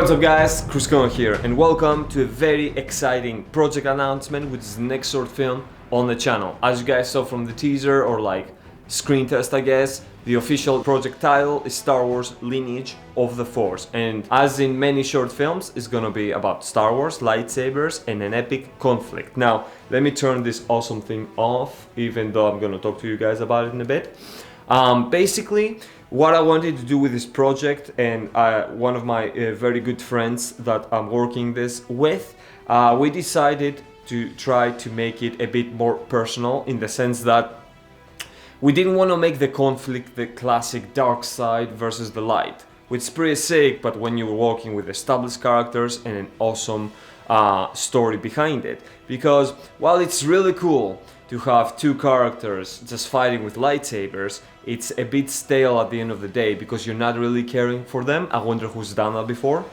What's up guys, Cruzcon here and welcome to a very exciting project announcement, which is the next short film on the channel. As you guys saw from the teaser or like screen test I guess, the official project title is Star Wars Lineage of the Force, and as in many short films, it's gonna be about Star Wars, lightsabers and an epic conflict. Now let me turn this awesome thing off, even though I'm gonna talk to you guys about it in a bit. Basically, what I wanted to do with this project, and one of my very good friends that I'm working this with, we decided to try to make it a bit more personal, in the sense that we didn't want to make the conflict the classic dark side versus the light, which is pretty sick, but when you're working with established characters and an awesome story behind it. Because while it's really cool to have two characters just fighting with lightsabers, it's a bit stale at the end of the day because you're not really caring for them. I wonder who's done that before.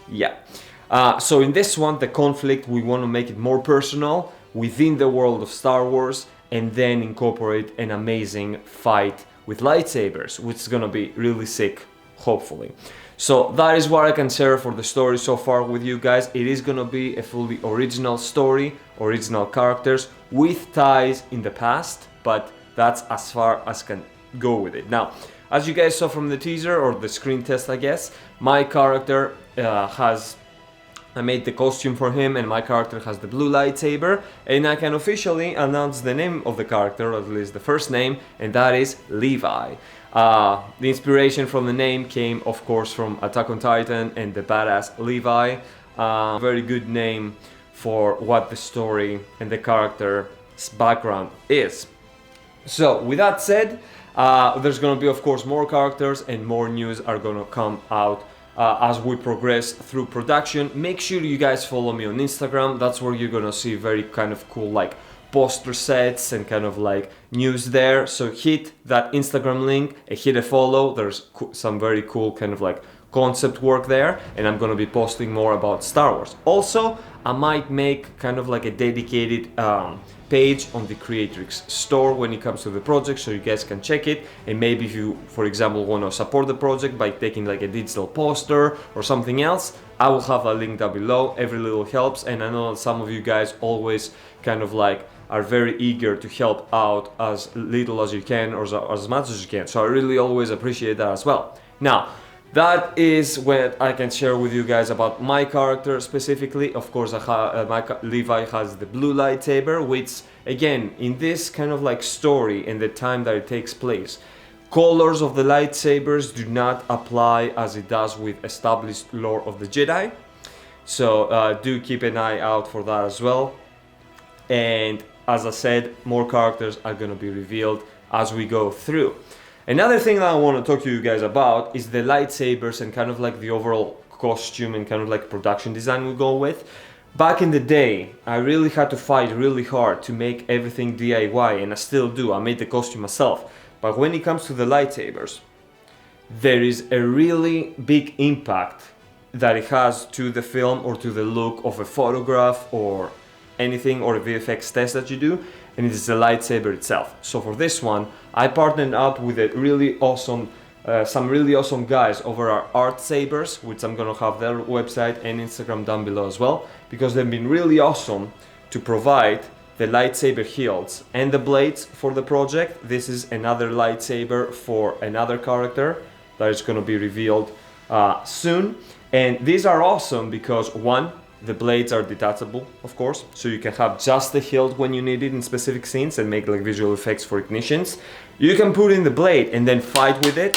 Yeah. So in this one, the conflict, we want to make it more personal within the world of Star Wars, and then incorporate an amazing fight with lightsabers, which is gonna be really sick, hopefully. So that is what I can share for the story so far with you guys. It is gonna be a fully original story, original characters with ties in the past, but that's as far as I can go with it. Now, as you guys saw from the teaser or the screen test, I guess, my character I made the costume for him, and my character has the blue lightsaber, and I can officially announce the name of the character, or at least the first name, and that is Levi. The inspiration from the name came, of course, from Attack on Titan and the badass Levi. Very good name for what the story and the character's background is. So, with that said, there's gonna be, of course, more characters and more news are gonna come out as we progress through production. Make sure you guys follow me on Instagram. That's where you're gonna see very kind of cool like poster sets and kind of like news there. So hit that Instagram link and hit a follow. There's some very cool kind of like concept work there, and I'm gonna be posting more about Star Wars. Also, I might make kind of like a dedicated page on the Creatrix store when it comes to the project, so you guys can check it. And maybe if you, for example, want to support the project by taking like a digital poster or something else, I will have a link down below. Every little helps, and I know that some of you guys always kind of like are very eager to help out as little as you can or as much as you can. So I really always appreciate that as well. Now, that is what I can share with you guys about my character specifically. Of course, Levi has the blue lightsaber, which again, in this kind of like story and the time that it takes place, colors of the lightsabers do not apply as it does with established lore of the Jedi. So do keep an eye out for that as well. And as I said, more characters are going to be revealed as we go through. Another thing that I want to talk to you guys about is the lightsabers and kind of like the overall costume and kind of like production design we go with. Back in the day, I really had to fight really hard to make everything DIY, and I still do. I made the costume myself. But when it comes to the lightsabers, there is a really big impact that it has to the film or to the look of a photograph or anything, or a VFX test that you do, and it is the lightsaber itself. So for this one, I partnered up with a really awesome, some really awesome guys over at Lightsabers, which I'm gonna have their website and Instagram down below as well, because they've been really awesome to provide the lightsaber hilts and the blades for the project. This is another lightsaber for another character that is gonna be revealed soon. And these are awesome because one, the blades are detachable, of course, so you can have just the hilt when you need it in specific scenes and make like visual effects for ignitions. You can put in the blade and then fight with it,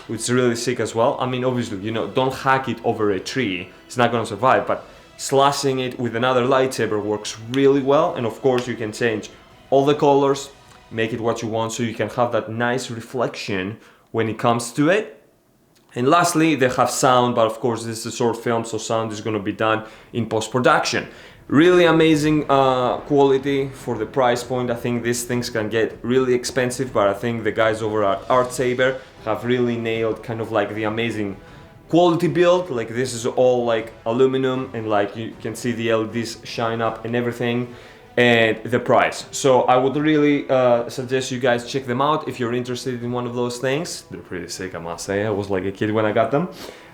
which is really sick as well. I mean, obviously, you know, don't hack it over a tree, it's not gonna survive, but slashing it with another lightsaber works really well. And of course, you can change all the colors, make it what you want, so you can have that nice reflection when it comes to it. And lastly, they have sound, but of course this is a short film, so sound is going to be done in post-production. Really amazing quality for the price point. I think these things can get really expensive, but I think the guys over at Lightsabers have really nailed kind of like the amazing quality build. Like this is all like aluminum, and like you can see the LEDs shine up and everything. and the price. So I would really suggest you guys check them out if you're interested in one of those things. They're pretty sick, I must say. I was like a kid when I got them.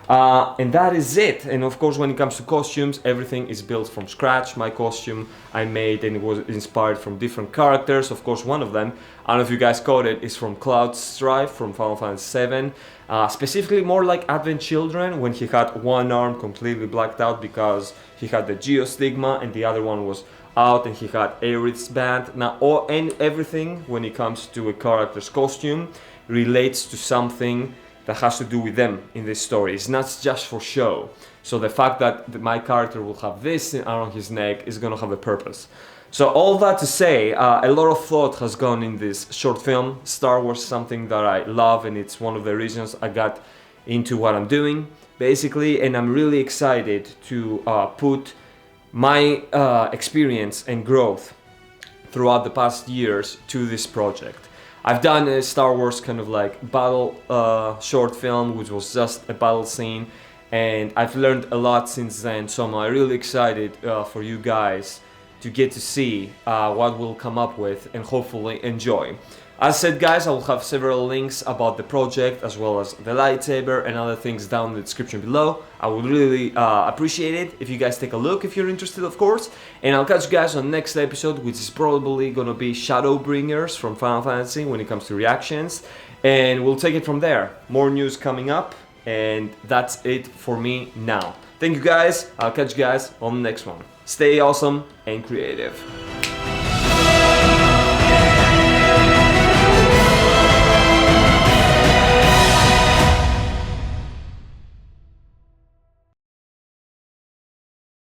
And that is it. And of course, when it comes to costumes, everything is built from scratch. My costume I made and it was inspired from different characters. Of course, one of them, I don't know if you guys caught it, is from Cloud Strife from Final Fantasy VII. Specifically more like Advent Children, when he had one arm completely blacked out because he had the Geostigma and the other one was out and he had Aerith's band. Now everything when it comes to a character's costume relates to something that has to do with them in this story. It's not just for show. So the fact that my character will have this around his neck is gonna have a purpose. So all that to say, a lot of thought has gone in this short film. Star Wars is something that I love and it's one of the reasons I got into what I'm doing, basically, and I'm really excited to put my experience and growth throughout the past years to this project. I've done a Star Wars kind of like battle short film, which was just a battle scene, and I've learned a lot since then, so I'm really excited for you guys to get to see what we'll come up with and hopefully enjoy. As said, guys, I will have several links about the project as well as the lightsaber and other things down in the description below. I would really appreciate it if you guys take a look if you're interested, of course. And I'll catch you guys on the next episode, which is probably gonna be Shadowbringers from Final Fantasy when it comes to reactions. And we'll take it from there. More news coming up, and that's it for me now. Thank you guys, I'll catch you guys on the next one. Stay awesome and creative.